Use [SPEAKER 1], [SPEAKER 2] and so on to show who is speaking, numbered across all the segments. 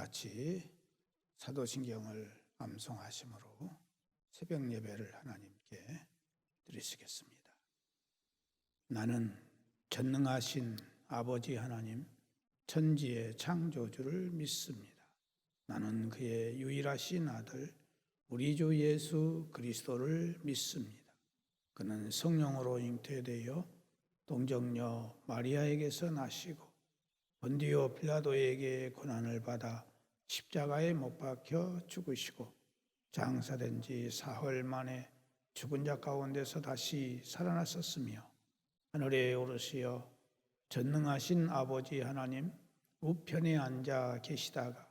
[SPEAKER 1] 같이 사도신경을 암송하심으로 새벽 예배를 하나님께 드리시겠습니다. 나는 전능하신 아버지 하나님, 천지의 창조주를 믿습니다. 나는 그의 유일하신 아들 우리 주 예수 그리스도를 믿습니다. 그는 성령으로 잉태되어 동정녀 마리아에게서 나시고 본디오 빌라도에게 고난을 받아 십자가에 못 박혀 죽으시고 장사된 지 사흘 만에 죽은 자 가운데서 다시 살아나셨으며 하늘에 오르시어 전능하신 아버지 하나님 우편에 앉아 계시다가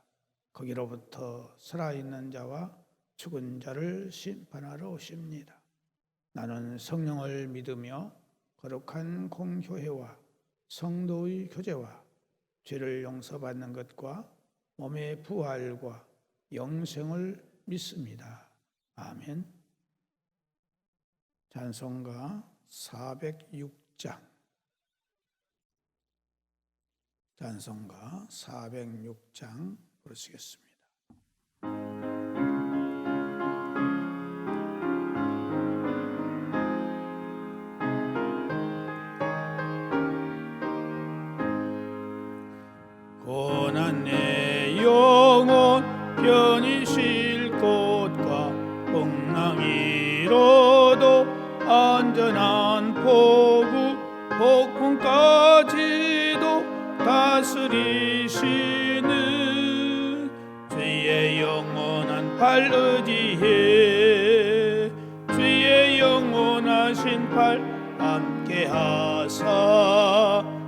[SPEAKER 1] 거기로부터 살아있는 자와 죽은 자를 심판하러 오십니다. 나는 성령을 믿으며 거룩한 공효회와 성도의 교제와 죄를 용서받는 것과 몸의 부활과 영생을 믿습니다. 아멘. 찬송가 406장. 찬송가 406장 부르시겠습니다. 고난 내 영혼 편히 쉴 곳과 풍랑이로도 안전한 포구 폭풍까지도 다스리시는 주의 영원한 팔 의지해 주의 영원하신 팔 함께하사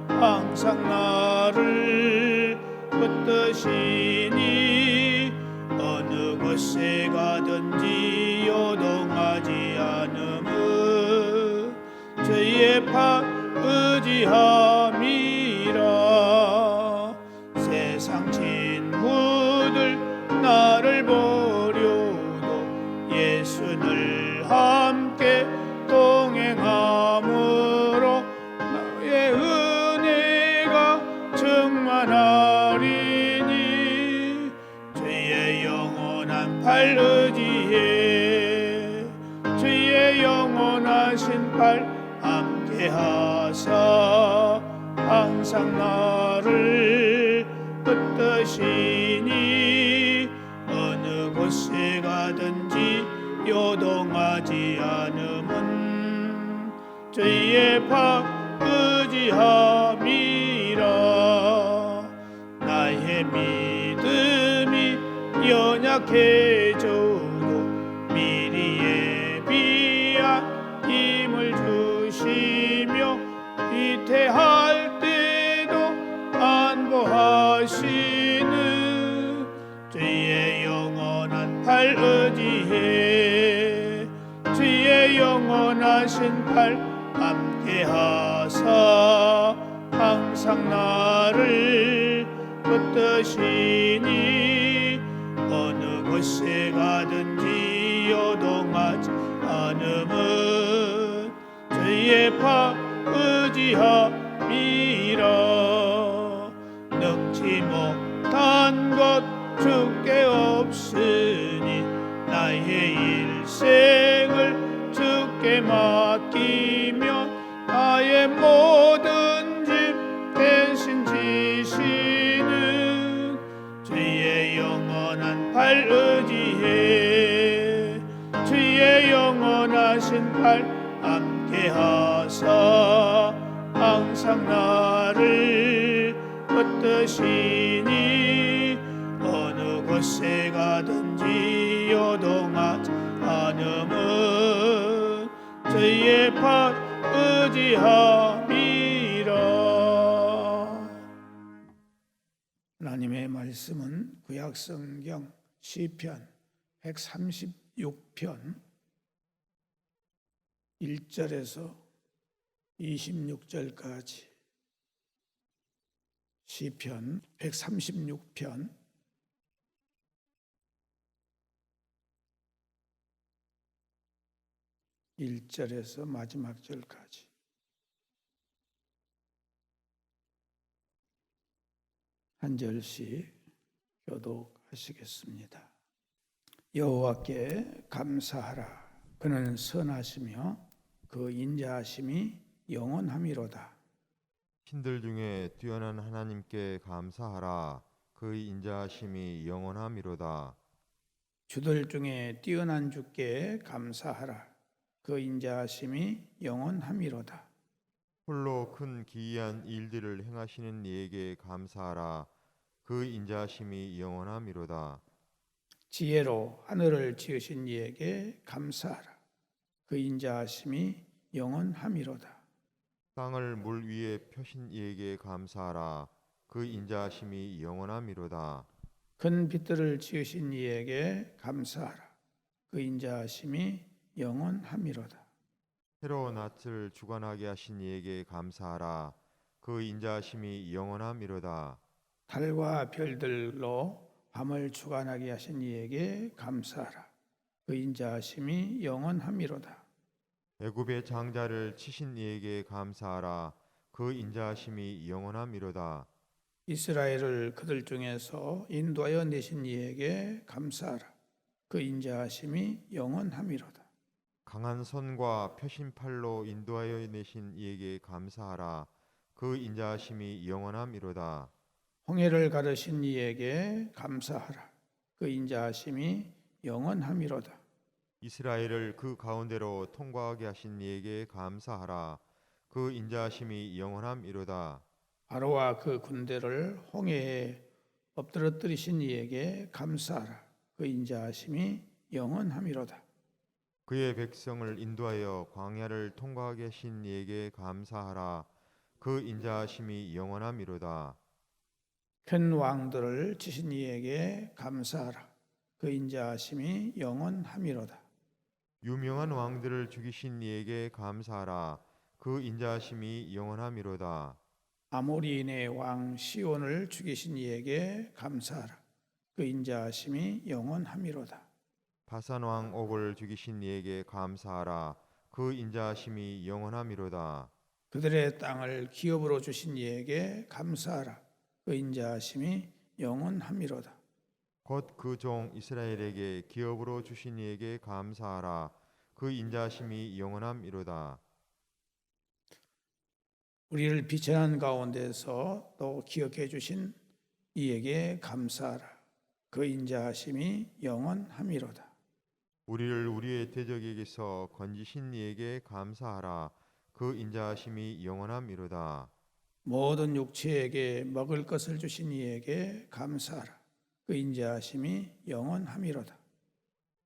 [SPEAKER 1] 항상 나를 붙드시니 어느 곳에 가든지 요동하지 않음은 주의 팔 의지함이라. 세상 친구들 나를 버려도 예수를 함께 동행함으로 나의 은혜가 충만하리니 주의 영원한 팔 의지해 주의 영원하신 팔 함께하사 항상 나를 붙드시니 어느 곳에 가든지 요동하지 않음은 주의 팔 의지함이라. 나의 믿음이 연약해져도 미리 예비한 힘을 주시며 위태할 때도 안보하시는 주의 영원한 팔 의지해 주의 영원하신 팔 함께하사 항상 나를 붙드시니 어느 곳에 가든지 요동하지 않음은 주의 팔 의지함이라. 능치 못한 것 주께 없으니 나의 일생을 주께 맡기며 나의 모든 짐 대신 지시는 주의 영원한 팔 의지해 주의 영원하신 팔 함께하사 항상 나를 붙드시니 어느 곳에 가든지 요동하지 않음은 주의 팔 의지함이라. 하나님의 말씀은 구약성경 시편 136편 1절에서 26절까지 시편 136편 1절에서 마지막 절까지 한 절씩 교독하시겠습니다. 여호와께 감사하라. 그는 선하시며 그 인자하심이 영원함이로다.
[SPEAKER 2] 신들 중에 뛰어난 하나님께 감사하라. 그의 인자하심이 영원함이로다.
[SPEAKER 1] 주들 중에 뛰어난 주께 감사하라. 그 인자하심이 영원함이로다.
[SPEAKER 2] 홀로 큰 기이한 일들을 행하시는 이에게 감사하라. 그 인자하심이 영원함이로다.
[SPEAKER 1] 지혜로 하늘을 지으신 이에게 감사하라. 그 인자하심이 영원함이로다.
[SPEAKER 2] 땅을 물 위에 펴신 이에게 감사하라. 그 인자하심이 영원함이로다.
[SPEAKER 1] 큰 빛들을 지으신 이에게 감사하라. 그 인자하심이 영원함이로다.
[SPEAKER 2] 해로 낯을 주관하게 하신 이에게 감사하라. 그 인자하심이 영원함이로다.
[SPEAKER 1] 달과 별들로 밤을 주관하게 하신 이에게 감사하라. 그 인자하심이 영원함이로다.
[SPEAKER 2] 애굽의 장자를 치신 이에게 감사하라. 그 인자하심이 영원함이로다.
[SPEAKER 1] 이스라엘을 그들 중에서 인도하여 내신 이에게 감사하라. 그 인자하심이 영원함이로다.
[SPEAKER 2] 강한 손과 펴신 팔로 인도하여 내신 이에게 감사하라. 그 인자하심이 영원함이로다.
[SPEAKER 1] 홍해를 가르신 이에게 감사하라. 그 인자하심이 영원함이로다.
[SPEAKER 2] 이스라엘을 그 가운데로 통과하게 하신 이에게 감사하라. 그 인자하심이 영원함이로다.
[SPEAKER 1] 바로와 그 군대를 홍해에 엎드러뜨리신 이에게 감사하라. 그 인자하심이 영원함이로다.
[SPEAKER 2] 그의 백성을 인도하여 광야를 통과하게 하신 이에게 감사하라. 그 인자하심이 영원함이로다.
[SPEAKER 1] 큰 왕들을 치신 이에게 감사하라. 그 인자하심이 영원함이로다.
[SPEAKER 2] 유명한 왕들을 죽이신 이에게 감사하라. 그 인자하심이 영원함이로다.
[SPEAKER 1] 아모리인의 왕 시온을 죽이신 이에게 감사하라. 그 인자하심이 영원함이로다.
[SPEAKER 2] 바산 왕 옥을 죽이신 이에게 감사하라. 그 인자하심이 영원함이로다.
[SPEAKER 1] 그들의 땅을 기업으로 주신 이에게 감사하라. 그 인자하심이 영원함이로다.
[SPEAKER 2] 곧 그 종 이스라엘에게 기업으로 주신 이에게 감사하라. 그 인자하심이 영원함이로다.
[SPEAKER 1] 우리를 비천한 가운데서 또 기억해 주신 이에게 감사하라. 그 인자하심이 영원함이로다.
[SPEAKER 2] 우리를 우리의 대적에게서 건지신 이에게 감사하라. 그 인자하심이 영원함이로다.
[SPEAKER 1] 모든 육체에게 먹을 것을 주신 이에게 감사하라. 그 인자하심이 영원함이로다.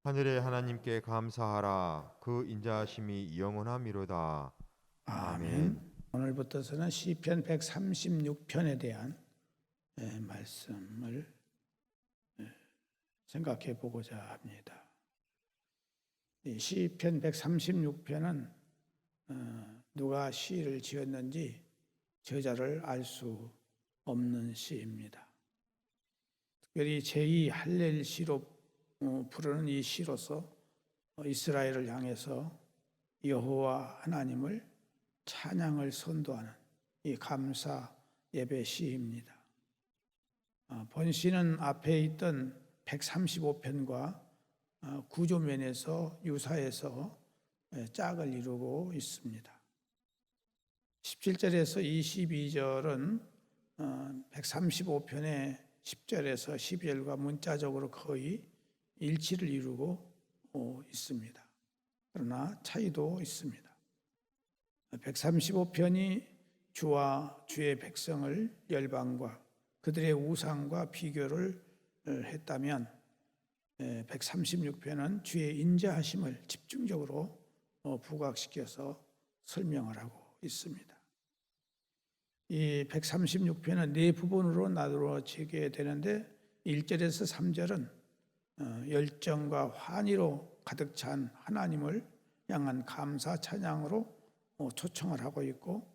[SPEAKER 2] 하늘의 하나님께 감사하라. 그 인자하심이 영원함이로다.
[SPEAKER 1] 아멘. 오늘부터서는 시편 136편에 대한 말씀을 생각해 보고자 합니다. 이 시편 136편은 누가 시를 지었는지 저자를 알 수 없는 시입니다. 특별히 제2 할렐 시로 부르는 이 시로서 이스라엘을 향해서 여호와 하나님을 찬양을 선도하는 이 감사 예배 시입니다. 본 시는 앞에 있던 135편과 구조면에서 유사해서 짝을 이루고 있습니다. 17절에서 22절은 135편의 10절에서 12절과 문자적으로 거의 일치를 이루고 있습니다. 그러나 차이도 있습니다. 135편이 주와 주의 백성을 열방과 그들의 우상과 비교를 했다면 136편은 주의 인자하심을 집중적으로 부각시켜서 설명을 하고 있습니다. 이 136편은 네 부분으로 나누어지게 되는데 1절에서 3절은 열정과 환희로 가득 찬 하나님을 향한 감사 찬양으로 초청을 하고 있고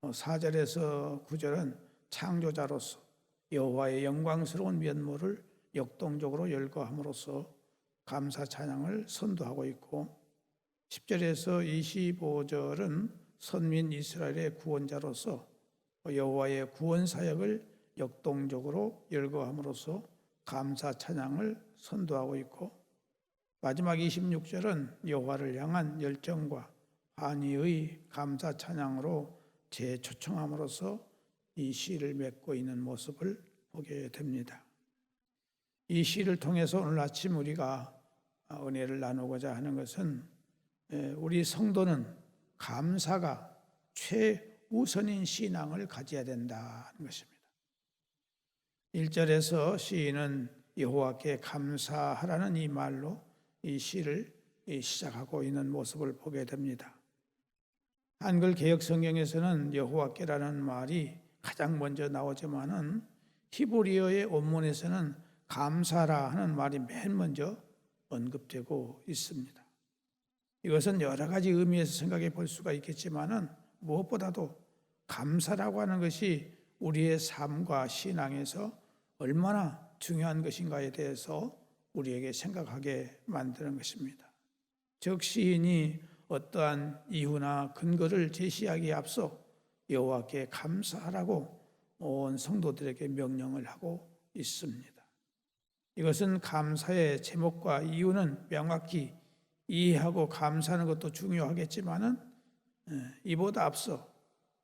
[SPEAKER 1] 4절에서 9절은 창조자로서 여호와의 영광스러운 면모를 역동적으로 열거함으로써 감사 찬양을 선도하고 있고 10절에서 25절은 선민 이스라엘의 구원자로서 여호와의 구원 사역을 역동적으로 열거함으로써 감사 찬양을 선도하고 있고, 마지막 26절은 여호와를 향한 열정과 환희의 감사 찬양으로 재초청함으로써 이 시를 맺고 있는 모습을 보게 됩니다. 이 시를 통해서 오늘 아침 우리가 은혜를 나누고자 하는 것은, 우리 성도는 감사가 최우선인 신앙을 가져야 된다는 것입니다. 1절에서 시인은 여호와께 감사하라는 이 말로 이 시를 시작하고 있는 모습을 보게 됩니다. 한글 개역 성경에서는 여호와께라는 말이 가장 먼저 나오지만은 히브리어의 원문에서는 감사라 하는 말이 맨 먼저 언급되고 있습니다. 이것은 여러 가지 의미에서 생각해 볼 수가 있겠지만은 무엇보다도 감사라고 하는 것이 우리의 삶과 신앙에서 얼마나 중요한 것인가에 대해서 우리에게 생각하게 만드는 것입니다. 즉 시인이 어떠한 이유나 근거를 제시하기에 앞서 여호와께 감사하라고 온 성도들에게 명령을 하고 있습니다. 이것은 감사의 제목과 이유는 명확히 이해하고 감사하는 것도 중요하겠지만은 이보다 앞서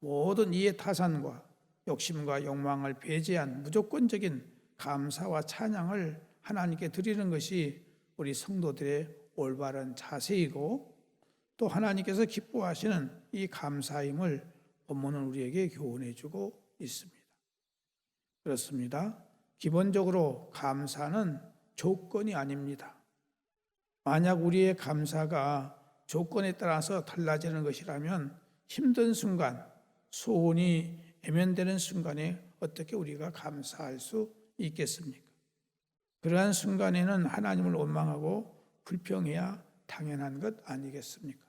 [SPEAKER 1] 모든 이해 타산과 욕심과 욕망을 배제한 무조건적인 감사와 찬양을 하나님께 드리는 것이 우리 성도들의 올바른 자세이고, 또 하나님께서 기뻐하시는 이 감사임을 본문은 우리에게 교훈해 주고 있습니다. 그렇습니다. 기본적으로 감사는 조건이 아닙니다. 만약 우리의 감사가 조건에 따라서 달라지는 것이라면 힘든 순간, 소원이 애면되는 순간에 어떻게 우리가 감사할 수 있겠습니까? 그러한 순간에는 하나님을 원망하고 불평해야 당연한 것 아니겠습니까?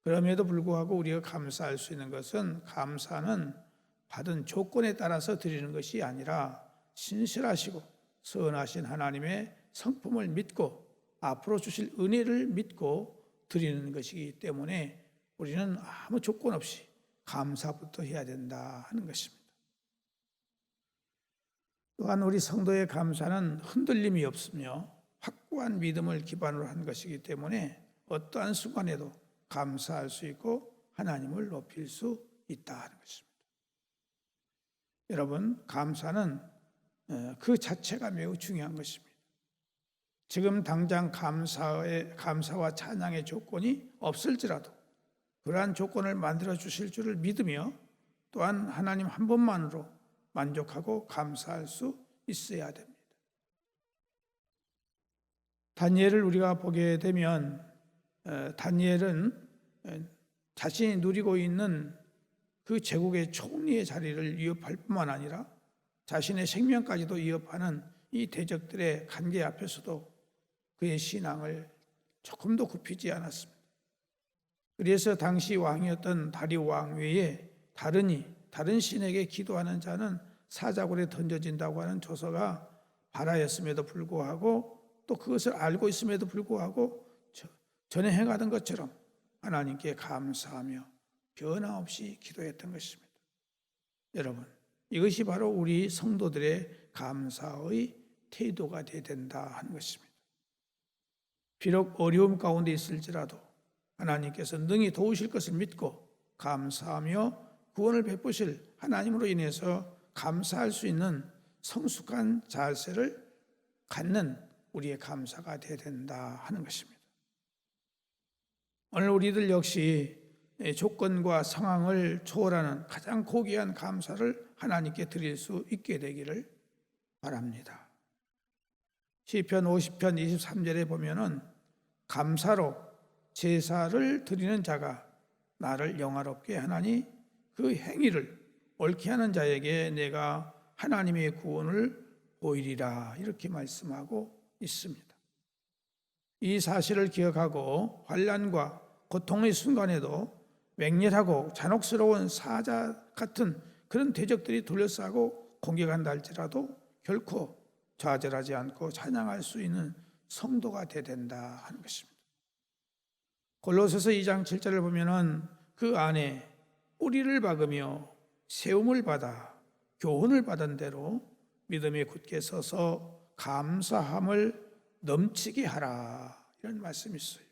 [SPEAKER 1] 그럼에도 불구하고 우리가 감사할 수 있는 것은, 감사는 받은 조건에 따라서 드리는 것이 아니라 신실하시고 선하신 하나님의 성품을 믿고 앞으로 주실 은혜를 믿고 드리는 것이기 때문에 우리는 아무 조건 없이 감사부터 해야 된다 하는 것입니다. 또한 우리 성도의 감사는 흔들림이 없으며 확고한 믿음을 기반으로 한 것이기 때문에 어떠한 순간에도 감사할 수 있고 하나님을 높일 수 있다 하는 것입니다. 여러분, 감사는 그 자체가 매우 중요한 것입니다. 지금 당장 감사와 찬양의 조건이 없을지라도 그러한 조건을 만들어 주실 줄을 믿으며, 또한 하나님 한 분만으로 만족하고 감사할 수 있어야 됩니다. 다니엘을 우리가 보게 되면 다니엘은 자신이 누리고 있는 그 제국의 총리의 자리를 위협할 뿐만 아니라 자신의 생명까지도 위협하는 이 대적들의 관계 앞에서도 그의 신앙을 조금도 굽히지 않았습니다. 그래서 당시 왕이었던 다리오 왕 외에 다른 신에게 기도하는 자는 사자굴에 던져진다고 하는 조서가 발하였음에도 불구하고, 또 그것을 알고 있음에도 불구하고 전에 행하던 것처럼 하나님께 감사하며 변함없이 기도했던 것입니다. 여러분, 이것이 바로 우리 성도들의 감사의 태도가 되어야 된다 하는 것입니다. 비록 어려움 가운데 있을지라도 하나님께서 능히 도우실 것을 믿고 감사하며 구원을 베푸실 하나님으로 인해서 감사할 수 있는 성숙한 자세를 갖는 우리의 감사가 되어야 된다 하는 것입니다. 오늘 우리들 역시 조건과 상황을 초월하는 가장 고귀한 감사를 하나님께 드릴 수 있게 되기를 바랍니다. 시편 50편 23절에 보면은 감사로 제사를 드리는 자가 나를 영화롭게 하나니 그 행위를 옳게 하는 자에게 내가 하나님의 구원을 보이리라, 이렇게 말씀하고 있습니다. 이 사실을 기억하고 환난과 고통의 순간에도 맹렬하고 잔혹스러운 사자 같은 그런 대적들이 둘러싸고 공격한다 할지라도 결코 좌절하지 않고 찬양할 수 있는 성도가 되어야 된다 하는 것입니다. 골로새서 2장 7절을 보면은 그 안에 뿌리를 박으며 세움을 받아 교훈을 받은 대로 믿음에 굳게 서서 감사함을 넘치게 하라, 이런 말씀이 있어요.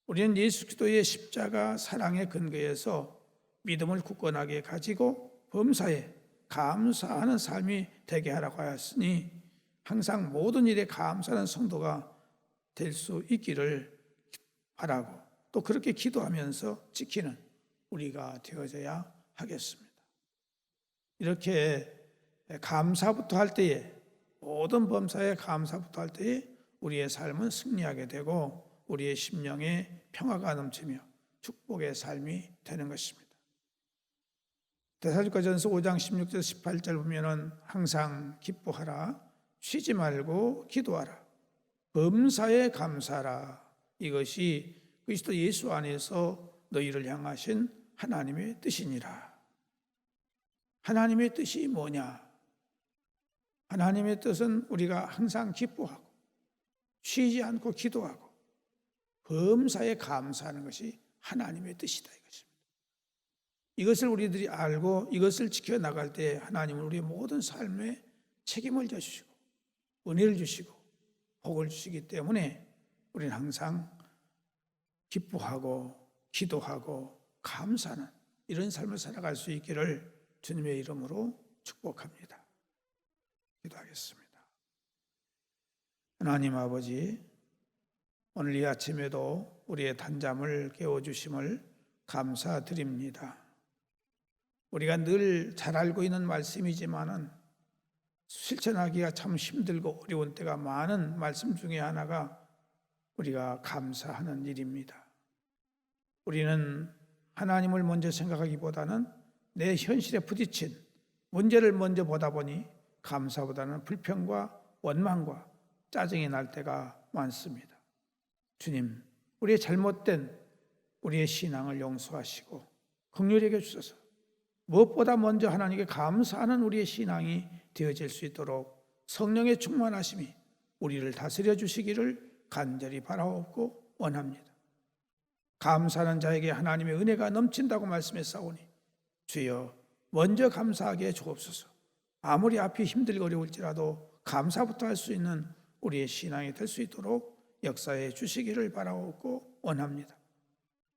[SPEAKER 1] 우리는 예수 그리스도의 십자가 사랑의 근거에서 믿음을 굳건하게 가지고 범사에 감사하는 삶이 되게 하라고 하였으니 항상 모든 일에 감사하는 성도가 될 수 있기를 바라고 또 그렇게 기도하면서 지키는 우리가 되어져야 하겠습니다. 이렇게 감사부터 할 때에, 모든 범사에 감사부터 할 때에 우리의 삶은 승리하게 되고 우리의 심령에 평화가 넘치며 축복의 삶이 되는 것입니다. 데살로니가전서 5장 16절 18절 보면은 항상 기뻐하라, 쉬지 말고 기도하라, 범사에 감사하라. 이것이 그리스도 예수 안에서 너희를 향하신 하나님의 뜻이니라. 하나님의 뜻이 뭐냐? 하나님의 뜻은 우리가 항상 기뻐하고 쉬지 않고 기도하고 범사에 감사하는 것이 하나님의 뜻이다, 이것입니다. 이것을 우리들이 알고 이것을 지켜나갈 때 하나님은 우리의 모든 삶에 책임을 져주시고 은혜를 주시고 복을 주시기 때문에 우리는 항상 기뻐하고 기도하고 감사하는 이런 삶을 살아갈 수 있기를 주님의 이름으로 축복합니다. 기도하겠습니다. 하나님 아버지, 오늘 이 아침에도 우리의 단잠을 깨워주심을 감사드립니다. 우리가 늘 잘 알고 있는 말씀이지만은 실천하기가 참 힘들고 어려운 때가 많은 말씀 중에 하나가 우리가 감사하는 일입니다. 우리는 하나님을 먼저 생각하기보다는 내 현실에 부딪힌 문제를 먼저 보다 보니 감사보다는 불평과 원망과 짜증이 날 때가 많습니다. 주님, 우리의 잘못된 우리의 신앙을 용서하시고 긍휼히 여겨 주소서. 무엇보다 먼저 하나님께 감사하는 우리의 신앙이 되어질 수 있도록 성령의 충만하심이 우리를 다스려 주시기를 간절히 바라옵고 원합니다. 감사하는 자에게 하나님의 은혜가 넘친다고 말씀했사오니 주여 먼저 감사하게 해 주옵소서. 아무리 앞이 힘들고 어려울지라도 감사부터 할 수 있는 우리의 신앙이 될 수 있도록 역사해 주시기를 바라옵고 원합니다.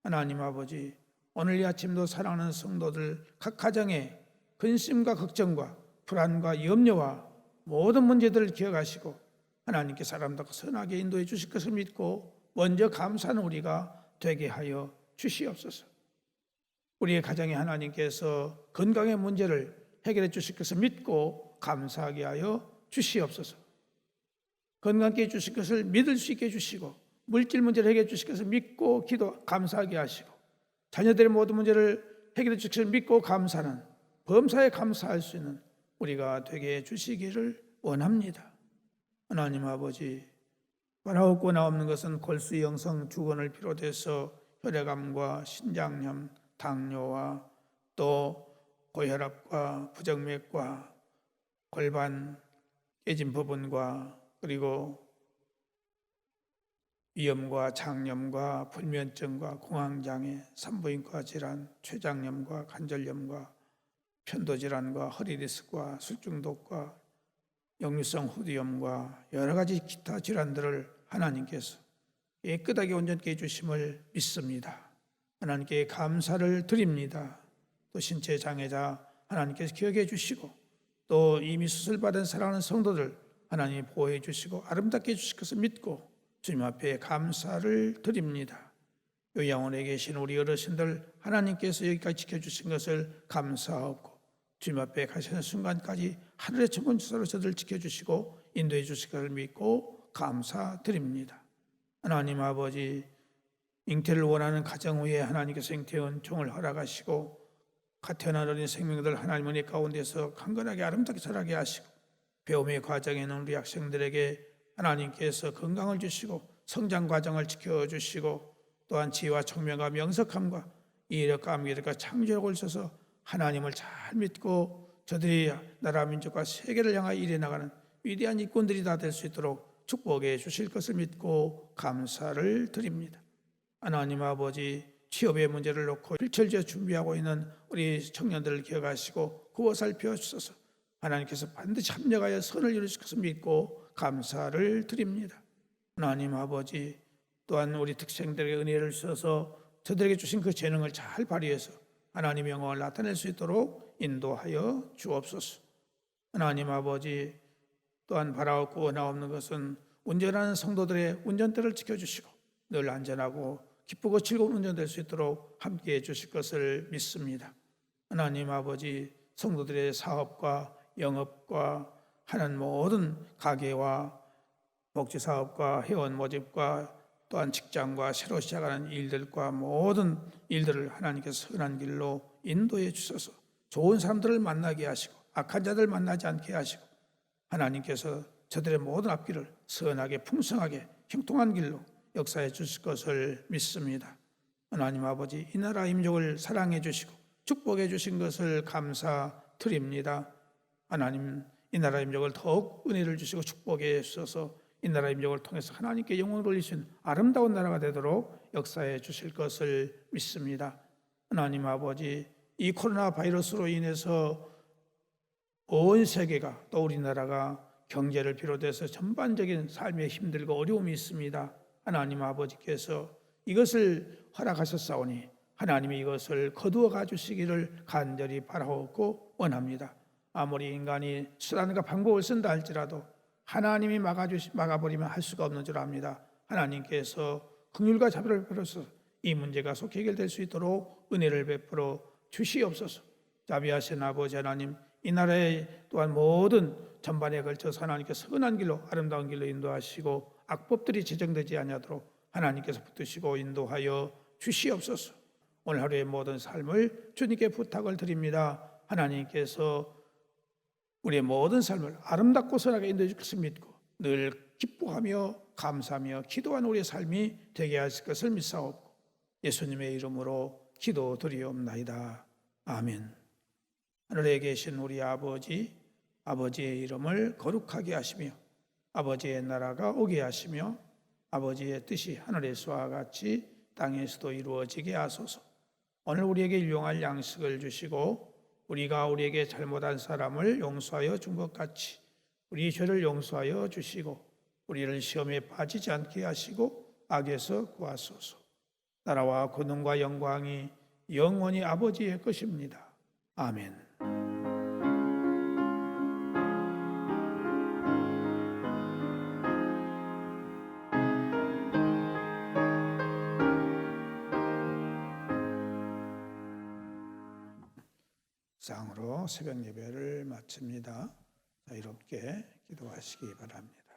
[SPEAKER 1] 하나님 아버지, 오늘 이 아침도 사랑하는 성도들 각 가정에 근심과 걱정과 불안과 염려와 모든 문제들을 기억하시고 하나님께 사람답고 선하게 인도해 주실 것을 믿고 먼저 감사하는 우리가 되게 하여 주시옵소서. 우리의 가정에 하나님께서 건강의 문제를 해결해 주실 것을 믿고 감사하게 하여 주시옵소서. 건강케 해주실 것을 믿을 수 있게 해주시고 물질 문제를 해결해 주실 것을 믿고 감사하게 하시고 자녀들의 모든 문제를 해결해 주실 것을 믿고 감사하는 범사에 감사할 수 있는 우리가 되게 해주시기를 원합니다. 하나님 아버지, 바라옵고 나옵는 것은 골수, 영성, 주근을 비롯해서 혈액암과 신장염, 당뇨와 또 고혈압과 부정맥과 골반 깨진 부분과 그리고 위염과 장염과 불면증과 공황장애, 산부인과 질환, 췌장염과 관절염과 편도질환과 허리디스크와 술중독과 역류성 후두염과 여러 가지 기타 질환들을 하나님께서 깨끗하게 온전케 해주심을 믿습니다. 하나님께 감사를 드립니다. 또 신체 장애자 하나님께서 기억해 주시고 또 이미 수술받은 사랑하는 성도들 하나님이 보호해 주시고 아름답게 해주실 것을 믿고 주님 앞에 감사를 드립니다. 요양원에 계신 우리 어르신들 하나님께서 여기까지 지켜주신 것을 감사하고 주님 앞에 가시는 순간까지 하늘의 천군지사로 저들을 지켜주시고 인도해 주실 것을 믿고 감사드립니다. 하나님 아버지, 잉태를 원하는 가정 위에 하나님께서 잉태의 은총을 허락하시고 갓 태어난 어린 생명들 하나님 은혜 가운데서 강건하게 아름답게 자라게 하시고 배움의 과정에는 우리 학생들에게 하나님께서 건강을 주시고 성장 과정을 지켜주시고 또한 지혜와 총명과 명석함과 이해력과 암기력과 창조력을 주셔서 하나님을 잘 믿고 저들이 나라 민족과 세계를 향하여 일해 나가는 위대한 일꾼들이 다 될 수 있도록 축복해 주실 것을 믿고 감사를 드립니다. 하나님 아버지, 취업의 문제를 놓고 일철주에 준비하고 있는 우리 청년들을 기억하시고 구워 살펴 주소서. 하나님께서 반드시 합력하여 선을 이루실 것을 믿고 감사를 드립니다. 하나님 아버지, 또한 우리 특생들에게 은혜를 주셔서 저들에게 주신 그 재능을 잘 발휘해서 하나님의 영광을 나타낼 수 있도록 인도하여 주옵소서. 하나님 아버지, 또한 바라옵고 원하옵는 것은 운전하는 성도들의 운전대를 지켜주시고 늘 안전하고 기쁘고 즐거운 운전될 수 있도록 함께해 주실 것을 믿습니다. 하나님 아버지, 성도들의 사업과 영업과 하는 모든 가게와 복지사업과 회원 모집과 또한 직장과 새로 시작하는 일들과 모든 일들을 하나님께서 선한 길로 인도해 주셔서 좋은 사람들을 만나게 하시고 악한 자들 만나지 않게 하시고 하나님께서 저들의 모든 앞길을 선하게 풍성하게 형통한 길로 역사해 주실 것을 믿습니다. 하나님 아버지, 이 나라 민족을 사랑해 주시고 축복해 주신 것을 감사드립니다. 하나님, 이 나라 민족을 더욱 은혜를 주시고 축복해 주셔서 이 나라 민족을 통해서 하나님께 영광을 돌리신 아름다운 나라가 되도록 역사해 주실 것을 믿습니다. 하나님 아버지, 이 코로나 바이러스로 인해서 온 세계가 또 우리나라가 경제를 비롯해서 전반적인 삶에 힘들고 어려움이 있습니다. 하나님 아버지께서 이것을 허락하셨사오니 하나님이 이것을 거두어 가주시기를 간절히 바라옵고 원합니다. 아무리 인간이 수단과 방법을 쓴다 할지라도 하나님이 막아버리면 할 수가 없는 줄 압니다. 하나님께서 긍휼과 자비를 베풀어서 이 문제가 속히 해결될 수 있도록 은혜를 베풀어 주시옵소서. 자비하신 아버지 하나님, 이 나라의 또한 모든 전반에 걸쳐서 하나님께서 선한 길로 아름다운 길로 인도하시고 악법들이 제정되지 아니하도록 하나님께서 붙드시고 인도하여 주시옵소서. 오늘 하루의 모든 삶을 주님께 부탁을 드립니다. 하나님께서 우리의 모든 삶을 아름답고 선하게 인도해 줄 것을 믿고 늘 기뻐하며 감사하며 기도하는 우리의 삶이 되게 하실 것을 믿사옵고 예수님의 이름으로 기도드리옵나이다. 아멘. 하늘에 계신 우리 아버지, 아버지의 이름을 거룩하게 하시며 아버지의 나라가 오게 하시며 아버지의 뜻이 하늘에서와 같이 땅에서도 이루어지게 하소서. 오늘 우리에게 일용할 양식을 주시고 우리가 우리에게 잘못한 사람을 용서하여 준 것 같이 우리 죄를 용서하여 주시고 우리를 시험에 빠지지 않게 하시고 악에서 구하소서. 나라와 권능과 영광이 영원히 아버지의 것입니다. 아멘. 쌍으로 새벽 예배를 마칩니다. 자유롭게 기도하시기 바랍니다.